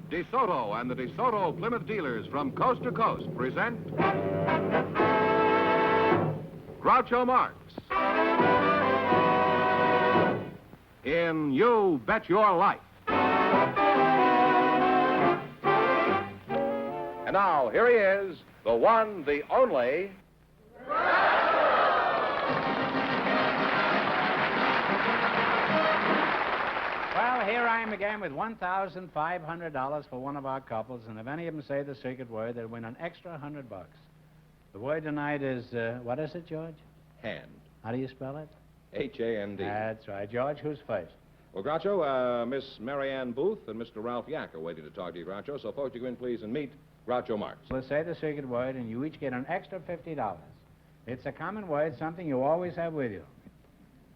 DeSoto and the DeSoto Plymouth dealers from coast to coast present Groucho Marx in You Bet Your Life. And now, here he is, the one, the only... Well, here I am again with $1,500 for one of our couples, and if any of them say the secret word, they'll win an extra $100. The word tonight is, what is it, George? Hand. How do you spell it? H-A-N-D. That's right. George, who's first? Well, Groucho, Miss Marianne Booth and Mr. Ralph Yack are waiting to talk to you, Groucho. So, folks, you go in, please, and meet Groucho Marx. Let's say the secret word, and you each get an extra $50. It's a common word, something you always have with you.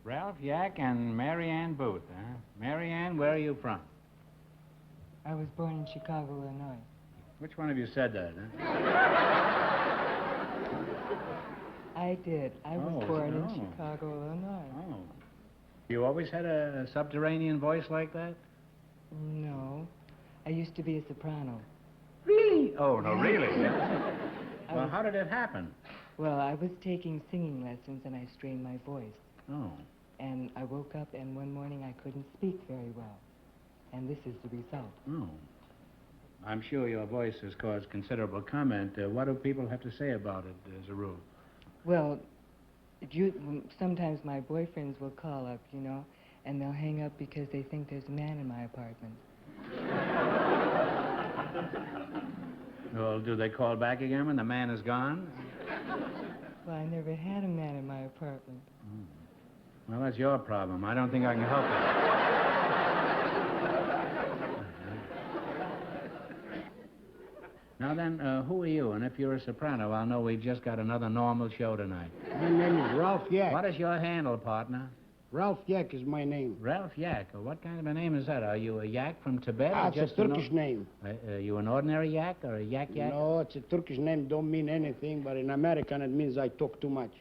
Ralph Yack and Marianne Booth, huh? Marianne, where are you from? I was born in Chicago, Illinois. Which one of you said that, huh? I did. I was Oh, born in no. Chicago, Illinois. Oh. You always had a subterranean voice like that? No. I used to be a soprano. Really? Oh, no, really? I Well, was- how did it happen? Well, I was taking singing lessons and I strained my voice. Oh. And I woke up and one morning I couldn't speak very well. And this is the result. Oh. I'm sure your voice has caused considerable comment. What do people have to say about it, as a rule? Well, sometimes my boyfriends will call up, you know, and they'll hang up because they think there's a man in my apartment. Well, do they call back again when the man is gone? Well, I never had a man in my apartment. Well, that's your problem. I don't think I can help it. Now then, who are you? And if you're a soprano, I'll know we've just got another normal show tonight. My name is Ralph Yack. What is your handle, partner? Ralph Yack is my name. Ralph Yack. What kind of a name is that? Are you a yak from Tibet? or It's a just Turkish name. You an ordinary yak or a yak? No, it's a Turkish name. Don't mean anything, but in American it means I talk too much.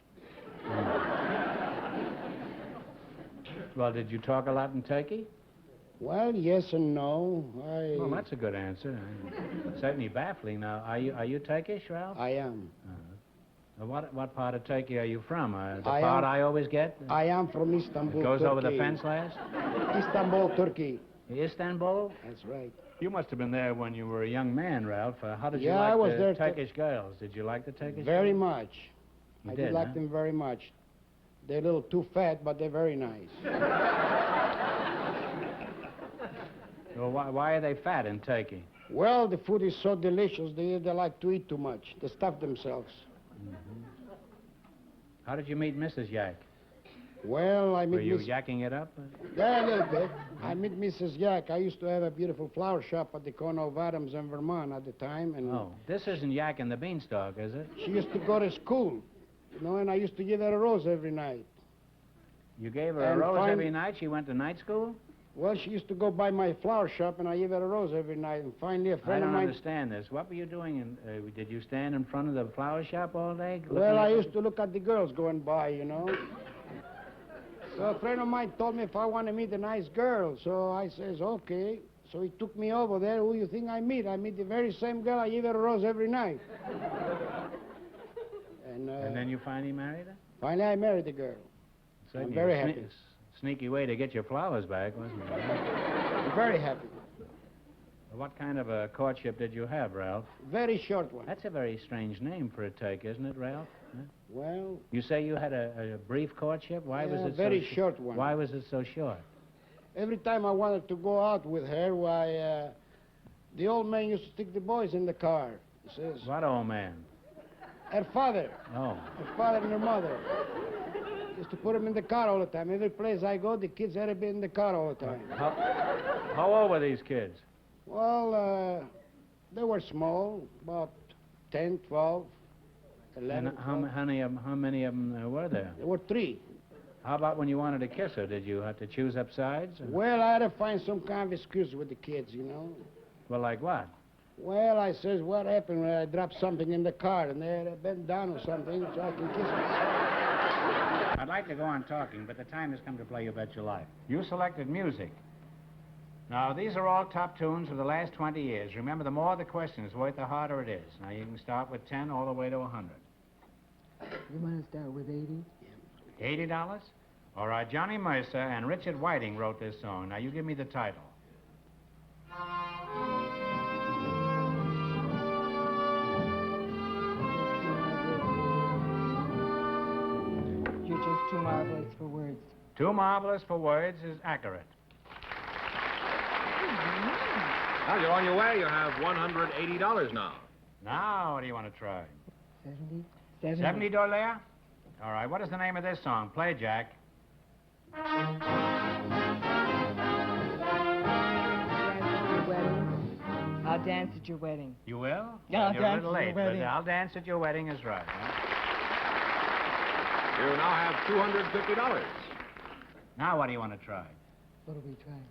Well, did you talk a lot in Turkey? Well, yes and no. Well, that's a good answer. Certainly baffling. Now, are you Turkish, Ralph? I am. What part of Turkey are you from? The I part am- I always get? I am from Istanbul, It goes Turkey. over the fence last? Istanbul, Turkey. Istanbul? That's right. You must have been there when you were a young man, Ralph. How did you Yeah, like I was the there Turkish girls? Did you like the Turkish Very girls? much. You I did, did like huh? them very much. They're a little too fat, but they're very nice. Well, why are they fat in Turkey? Well, the food is so delicious, they like to eat too much. They stuff themselves. How did you meet Mrs. Yak? Well, I Were meet you Miss... yakking it up? Yeah, a little bit. I met Mrs. Yack. I used to have a beautiful flower shop at the corner of Adams and Vermont at the time, and Oh, this isn't Yak and the Beanstalk, is it? she used to go to school, you know, and I used to give her a rose every night. You gave her a And rose every night? She went to night school? Well, she used to go by my flower shop, and I give her a rose every night. And finally, a I friend of don't mine... understand this. What were you doing? Did you stand in front of the flower shop all day? Well, I used to look at the girls going by, you know. So a friend of mine told me if I want to meet a nice girl. So I says, okay. So he took me over there. Who you think I meet? I meet the very same girl. I give her a rose every night. And then you finally married her? Finally, I married the girl. Certainly very a happy. Sneaky way to get your flowers back, wasn't it? I'm very happy. What kind of a courtship did you have, Ralph? Very short one. That's a very strange name for a Turk, isn't it, Ralph? Huh? Well, You say you had a brief courtship? Why was Yeah, it very so short one. Why was it so short? every time I wanted to go out with her, why, the old man used to stick the boys in the car. He says, What old man? her father, Oh. her father and her mother. Used to put them in the car all the time. Every place I go, the kids had to be in the car all the time. How old were these kids? Well, they were small, about 10, 12, 11, And 12. how many of them were there? There were 3. How about when you wanted to kiss her? Did you have to choose up sides? Or- Well, I had to find some kind of excuse with the kids, you know. Well, like what? Well, I says, what happened when I dropped something in the car and they had bent down or something so I can kiss them. I'd like to go on talking, but the time has come to play You Bet Your Life. You selected music. Now, these are all top tunes of the last 20 years. Remember, the more the question is worth, the harder it is. Now, you can start with 10 all the way to 100. You want to start with 80? $80? All right, Johnny Mercer and Richard Whiting wrote this song. Now, you give me the title. You're just too marvelous for words. Too marvelous for words is accurate. Well, you're on your way. You have $180 now. Now, what do you want to try? 70? 70 $? All right, what is the name of this song? Play, Jack. I'll dance at your wedding. You will? Yeah, I'll You're dance a little at your late, but wedding. I'll dance at your wedding is right. Huh? You now have $250. Now, what do you want to try? What are we trying?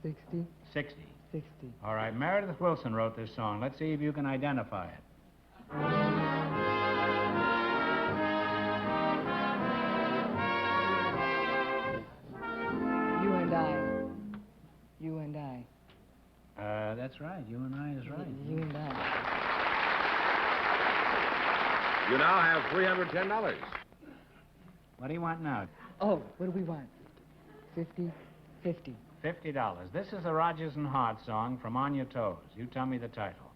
60? 60. 60. All right, Meredith Wilson wrote this song. Let's see if you can identify it. You and I. You and I. That's right. You and I is right. You and I. You now have $310. What do you want now? Oh, what do we want? 50? 50. $50. This is the Rodgers and Hart song, From On Your Toes. You tell me the title.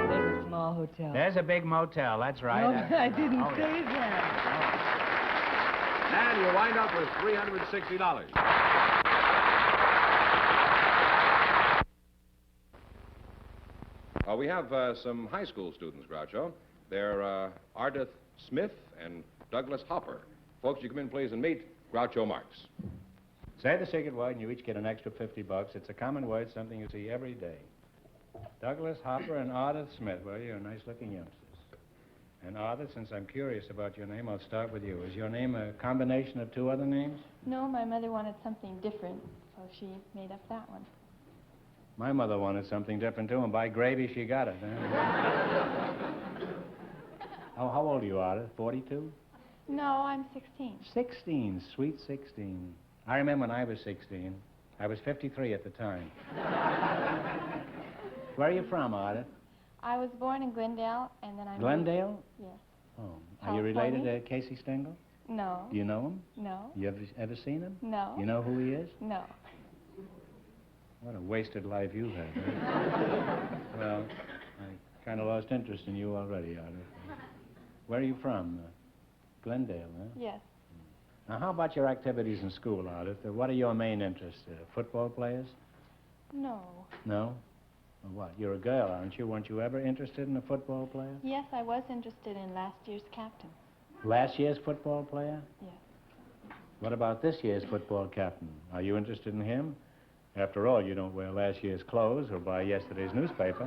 There's a small hotel. There's a big motel. That's right. No, I didn't Oh, say yeah. that. And you wind up with $360. We have some high school students, Groucho. They're Ardith Smith and Douglas Hopper. Folks, you come in, please, and meet Groucho Marx. Say the secret word, and you each get an extra $50. It's a common word, something you see every day. Douglas Hopper and Ardith Smith. Well, you're nice-looking youngsters. And Ardith, since I'm curious about your name, I'll start with you. Is your name a combination of two other names? No, my mother wanted something different, so she made up that one. My mother wanted something different, too, and by gravy, she got it. How old are you, Ardith? 42? No, I'm 16. 16, sweet 16. I remember when I was 16. I was 53 at the time. Where are you from, Ardith? I was born in Glendale, and then I Glendale? Yes. Oh. Are you California? related to Casey Stengel? No. Do you know him? No. You ever seen him? No. You know who he is? No. What a wasted life you've had. Huh? Well, I kind of lost interest in you already, Ardith. Where are you from? Glendale, huh? Yes. Now, how about your activities in school, Ardith? What are your main interests? Football players? No. No? Well, what? You're a girl, aren't you? Weren't you ever interested in a football player? Yes, I was interested in last year's captain. Last year's football player? Yes. What about this year's football captain? Are you interested in him? After all, you don't wear last year's clothes or buy yesterday's newspaper.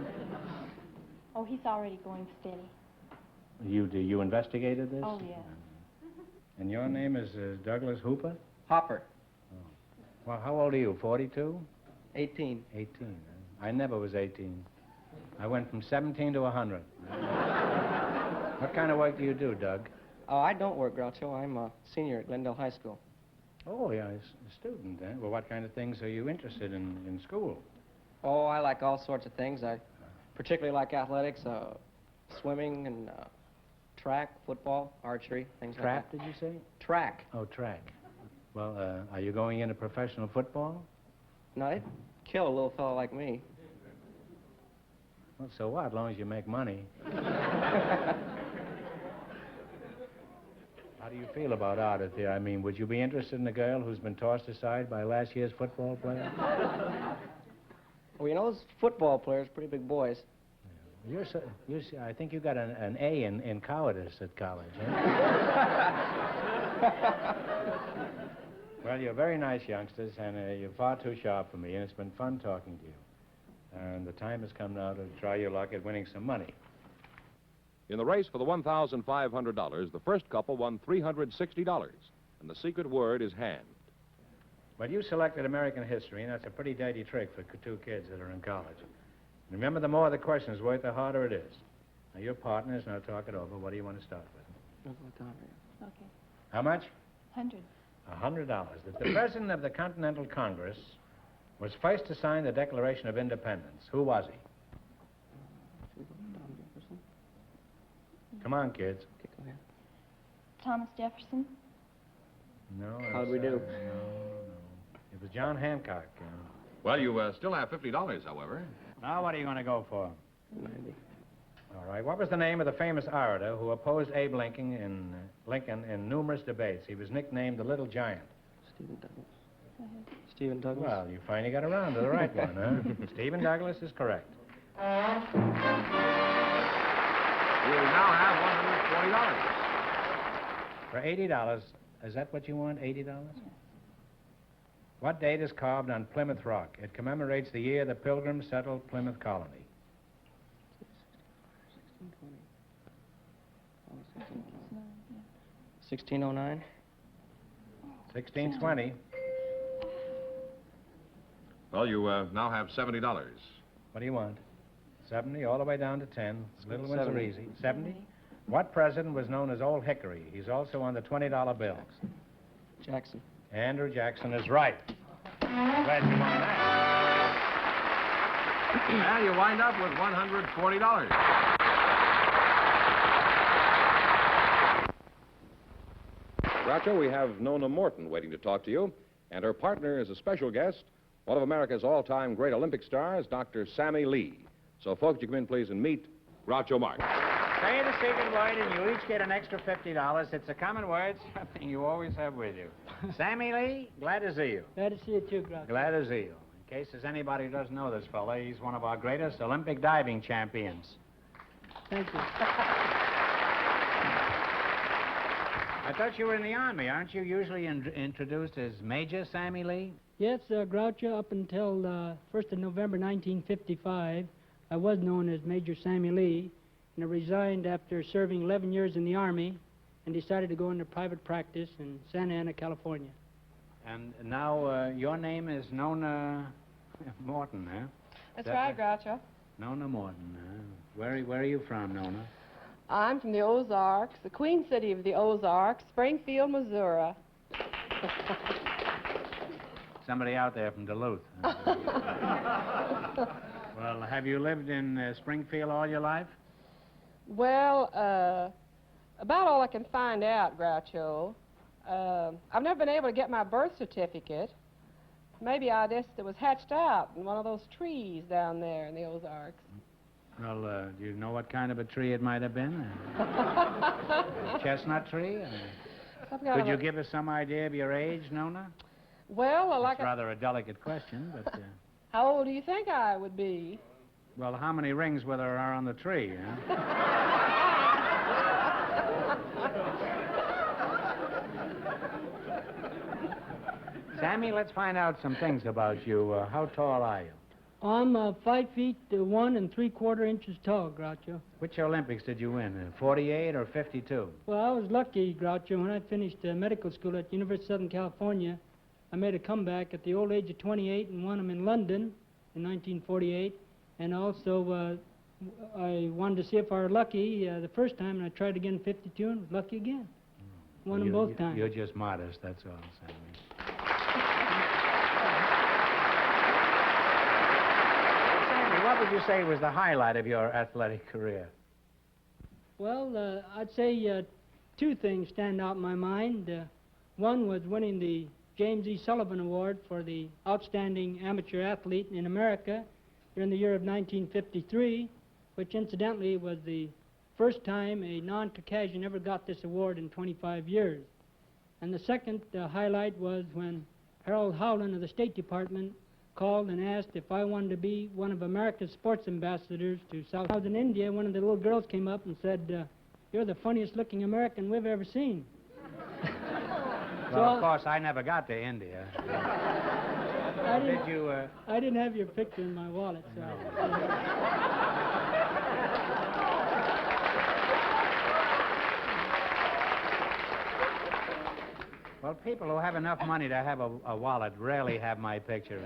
Oh, he's already going steady. You investigated this? Oh, yes. And your name is Douglas Hooper? Hopper, Well, how old are you, 42? 18. 18. I never was 18. I went from 17 to 100. What kind of work do you do, Doug? Oh, I don't work, Groucho. I'm a senior at Glendale High School. Oh, yeah, a student, eh? Well, what kind of things are you interested in school? Oh, I like all sorts of things. I particularly like athletics, swimming and track, football, archery, things Trap, like did you say? that. Track. Oh, track. Well, are you going into professional football? No, it'd kill a little fellow like me. Well, so what, as long as you make money. How do you feel about Ardith here? I mean, would you be interested in a girl who's been tossed aside by last year's football player? Well, you know, those football players are pretty big boys. I think you got an A in cowardice at college, huh? Well, you're very nice youngsters, and you're far too sharp for me, and it's been fun talking to you. And the time has come now to try your luck at winning some money. In the race for the $1,500, the first couple won $360, and the secret word is hand. Well, you selected American history, and that's a pretty dirty trick for two kids that are in college. Remember, the more the question's worth, the harder it is. Now, your partners, and I'll talk it over. What do you want to start with? Look on here. How much? 100. $100. That the President of the Continental Congress was first to sign the Declaration of Independence. Who was he? Come on, kids. Okay, go ahead. Thomas Jefferson. No. How'd we do? No. It was John Hancock. Well, you still have $50, however. Now, what are you going to go for? 90. All right. What was the name of the famous orator who opposed Abe Lincoln in numerous debates? He was nicknamed the Little Giant. Stephen Douglas. Go ahead. Stephen Douglas. Well, you finally got around to the right one, huh? Stephen Douglas is correct. You now have $140. For $80, is that what you want, $80? What date is carved on Plymouth Rock? It commemorates the year the Pilgrims settled Plymouth Colony. 1609. 1620. Well, you now have $70. What do you want? 70, all the way down to 10. Little ones are 70. easy. 70? What president was known as Old Hickory? He's also on the $20 bills. Jackson. Andrew Jackson is right. Glad you won that. And you wind up with $140. Groucho, we have Nona Morton waiting to talk to you, and her partner is a special guest, one of America's all-time great Olympic stars, Dr. Sammy Lee. So, folks, you come in, please, and meet Groucho Marx. Say the secret word, and you each get an extra $50. It's a common word, something you always have with you. Sammy Lee, glad to see you. Glad to see you too, Groucho. Glad to see you. In case there's anybody who doesn't know this fella, he's one of our greatest Olympic diving champions. Thank you. I thought you were in the Army. Aren't you usually introduced as Major Sammy Lee? Yes, Groucho, up until 1st of November 1955, I was known as Major Sammy Lee, and I resigned after serving 11 years in the Army and decided to go into private practice in Santa Ana, California. And now your name is Nona Morton, huh? That's That right, Groucho. Nona Morton, huh? Where are you from, Nona? I'm from the Ozarks, the Queen City of the Ozarks, Springfield, Missouri. Somebody out there from Duluth. Well, have you lived in Springfield all your life? Well, about all I can find out, Groucho. I've never been able to get my birth certificate. Maybe I just was hatched out in one of those trees down there in the Ozarks. Well, do you know what kind of a tree it might have been? A chestnut tree? Some kind Could of you a- give us some idea of your age, Nona? Well, like It's rather a delicate question, but... how old do you think I would be? Well, how many rings were there on the tree, huh? Sammy, let's find out some things about you. How tall are you? I'm 5 feet 1 3/4 inches tall, Groucho. Which Olympics did you win? 48 or 52? Well, I was lucky, Groucho. When I finished medical school at University of Southern California, I made a comeback at the old age of 28 and won them in London in 1948. And also, I wanted to see if I were lucky the first time, and I tried again in 52 and was lucky again. Won them both times. You're just modest, that's all, Sammy. Sammy, what would you say was the highlight of your athletic career? Well, I'd say two things stand out in my mind. One was winning the James E. Sullivan Award for the Outstanding Amateur Athlete in America during the year of 1953, which incidentally was the first time a non-Caucasian ever got this award in 25 years. And the second highlight was when Harold Howland of the State Department called and asked if I wanted to be one of America's sports ambassadors to South. I was in India. One of the little girls came up and said, "You're the funniest looking American we've ever seen." Well, of course, I never got to India. Did you... I didn't have your picture in my wallet, so... Well, people who have enough money to have a wallet rarely have my picture.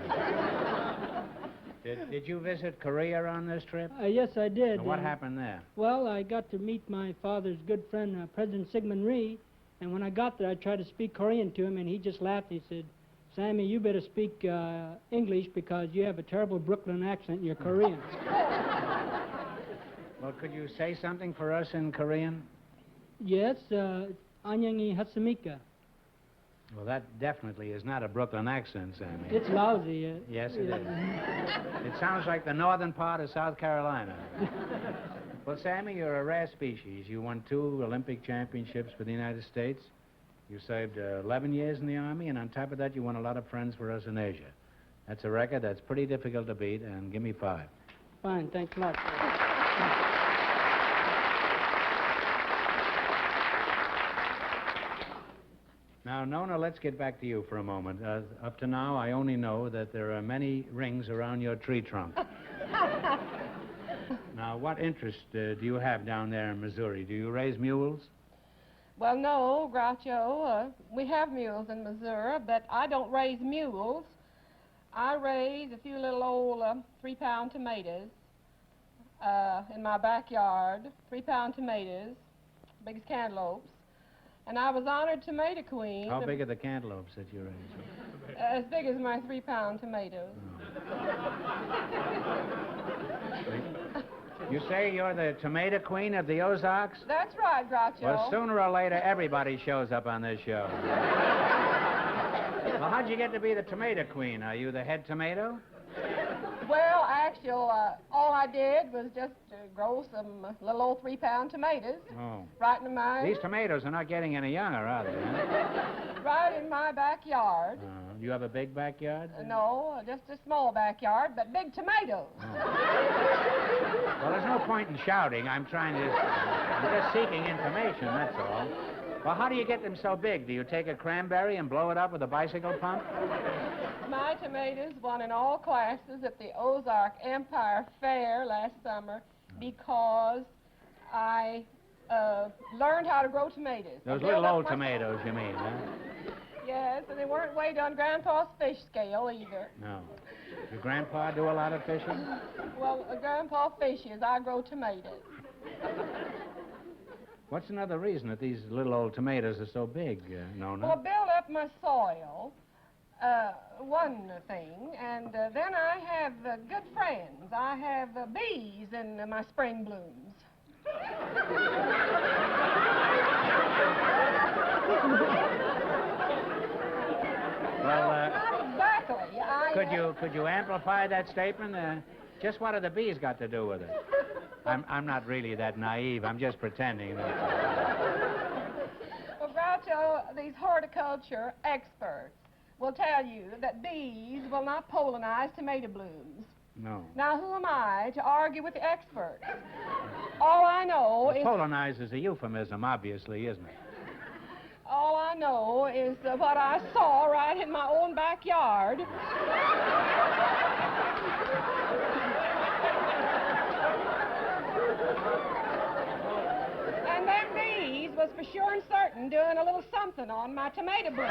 Did you visit Korea on this trip? Yes, I did. What happened there? Well, I got to meet my father's good friend, President Syngman Rhee, And when I got there, I tried to speak Korean to him, and he just laughed. He said, "Sammy, you better speak English because you have a terrible Brooklyn accent and you're Korean." Well, could you say something for us in Korean? Yes, 안녕히 하십니까. Well, that definitely is not a Brooklyn accent, Sammy. It's lousy. Yes, it is. It sounds like the northern part of South Carolina. Well, Sammy, you're a rare species. You won 2 Olympic championships for the United States. You served 11 years in the Army, and on top of that, you won a lot of friends for us in Asia. That's a record that's pretty difficult to beat, and give me 5. Fine, thanks a lot. Now, Nona, let's get back to you for a moment. Up to now, I only know that there are many rings around your tree trunk. Now, what interest do you have down there in Missouri? Do you raise mules? Well, no, Groucho. We have mules in Missouri, but I don't raise mules. I raise a few little old 3-pound tomatoes in my backyard. 3-pound tomatoes, big as cantaloupes. And I was honored tomato queen. How big are the cantaloupes that you raise? As big as my 3-pound tomatoes. You say you're the tomato queen of the Ozarks? That's right, Groucho. Well, sooner or later, everybody shows up on this show. Well, how'd you get to be the tomato queen? Are you the head tomato? Well, actually, all I did was just grow some little old 3-pound tomatoes. Oh. Right in my... These tomatoes are not getting any younger, are they? Huh? Right in my backyard. You have a big backyard? No, just a small backyard, but big tomatoes. Well, there's no point in shouting. I'm just seeking information, that's all. Well, how do you get them so big? Do you take a cranberry and blow it up with a bicycle pump? My tomatoes won in all classes at the Ozark Empire Fair last summer because I learned how to grow tomatoes. Those little old tomatoes, you mean, huh? Yes, and they weren't weighed on Grandpa's fish scale either. No. Your grandpa do a lot of fishing? Well, Grandpa fishes. I grow tomatoes. What's another reason that these little old tomatoes are so big, Nona? Well, build up my soil, one thing, and then I have good friends. I have bees in my spring blooms. Well, not exactly. Could you amplify that statement? Just what have the bees got to do with it? I'm not really that naive. I'm just pretending. Well, Groucho, these horticulture experts will tell you that bees will not pollinize tomato blooms. No. Now, who am I to argue with the experts? All I know is... Pollinize is a euphemism, obviously, isn't it? All I know is what I saw right in my own backyard. And them bees was for sure and certain doing a little something on my tomato bloom.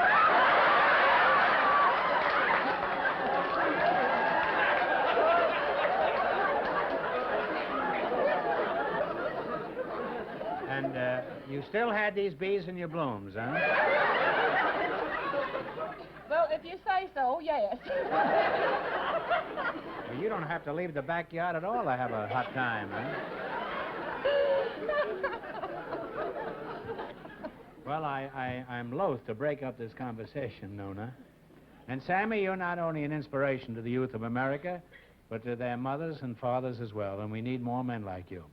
And you still had these bees in your blooms, huh? Well, if you say so, yes. Well, you don't have to leave the backyard at all to have a hot time, huh? Well, I'm loath to break up this conversation, Nona. And Sammy, you're not only an inspiration to the youth of America, but to their mothers and fathers as well, and we need more men like you.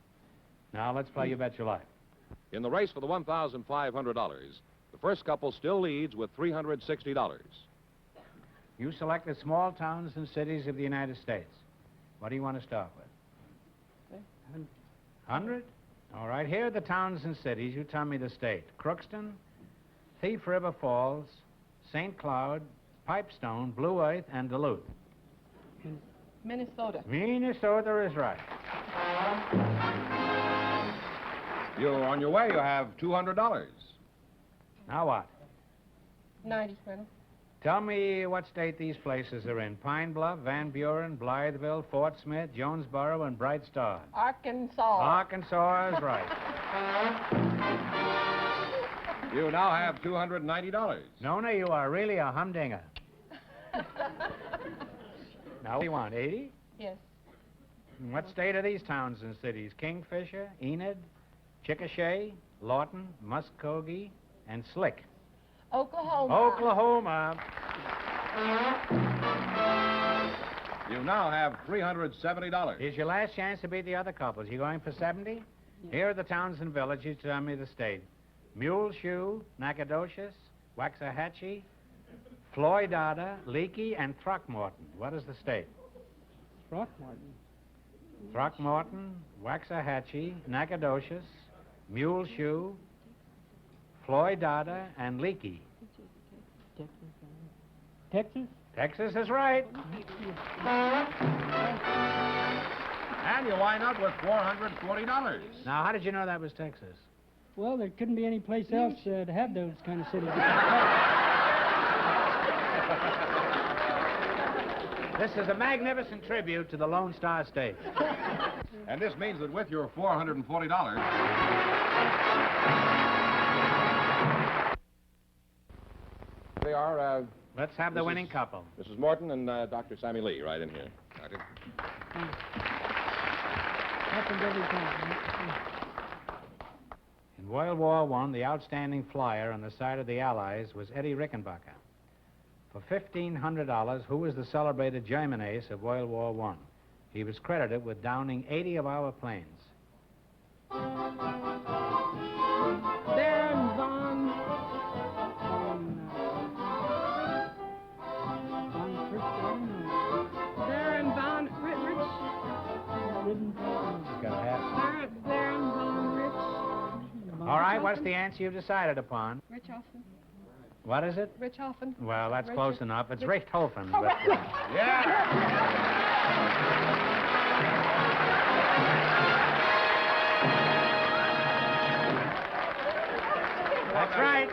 Now, let's play You Bet Your Life. In the race for the $1,500, the first couple still leads with $360. You selected small towns and cities of the United States. What do you want to start with? 100? All right, here are the towns and cities. You tell me the state. Crookston, Thief River Falls, St. Cloud, Pipestone, Blue Earth, and Duluth. Minnesota. Minnesota is right. You're on your way. You have $200. Now what? 90, Colonel. Tell me what state these places are in. Pine Bluff, Van Buren, Blytheville, Fort Smith, Jonesboro, and Bright Star. Arkansas. Arkansas is right. You now have $290. Nona, you are really a humdinger. Now, what do you want, 80? Yes. In what state are these towns and cities? Kingfisher, Enid, Chickasha, Lawton, Muskogee, and Slick. Oklahoma. Oklahoma. You now have $370. Here's your last chance to beat the other couples. You going for 70? Here are the towns and villages. Tell me the state. Muleshoe, Nacogdoches, Waxahachie, Floydada, Leakey, and Throckmorton. What is the state? Throckmorton. Throckmorton, Waxahachie, Nacogdoches, Muleshoe, Floydada, and Leakey. Texas? Texas is right. And you wind up with $440. Now, how did you know that was Texas? Well, there couldn't be any place else to have those kind of cities. This is a magnificent tribute to the Lone Star State. And this means that with your $440, they are Let's have the This winning is- couple. Mrs. Morton and Dr. Sammy Lee right in here. Doctor. Happens every time. In World War I, the outstanding flyer on the side of the Allies was Eddie Rickenbacker. For $1,500, who was the celebrated German ace of World War I? He was credited with downing 80 of our planes. Baron von Baron von Rich. Got a half. Baron von Rich. All right, what's the answer you've decided upon? Richthofen. What is it? Richthofen. Well, that's Richard- close enough. It's Richthofen. But, that's right.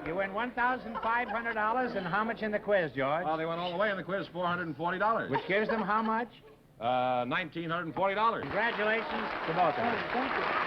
You win $1,500, and how much in the quiz, George? Well, they went all the way in the quiz, $440. Which gives them how much? $1,940. Congratulations to both of you. Thank you.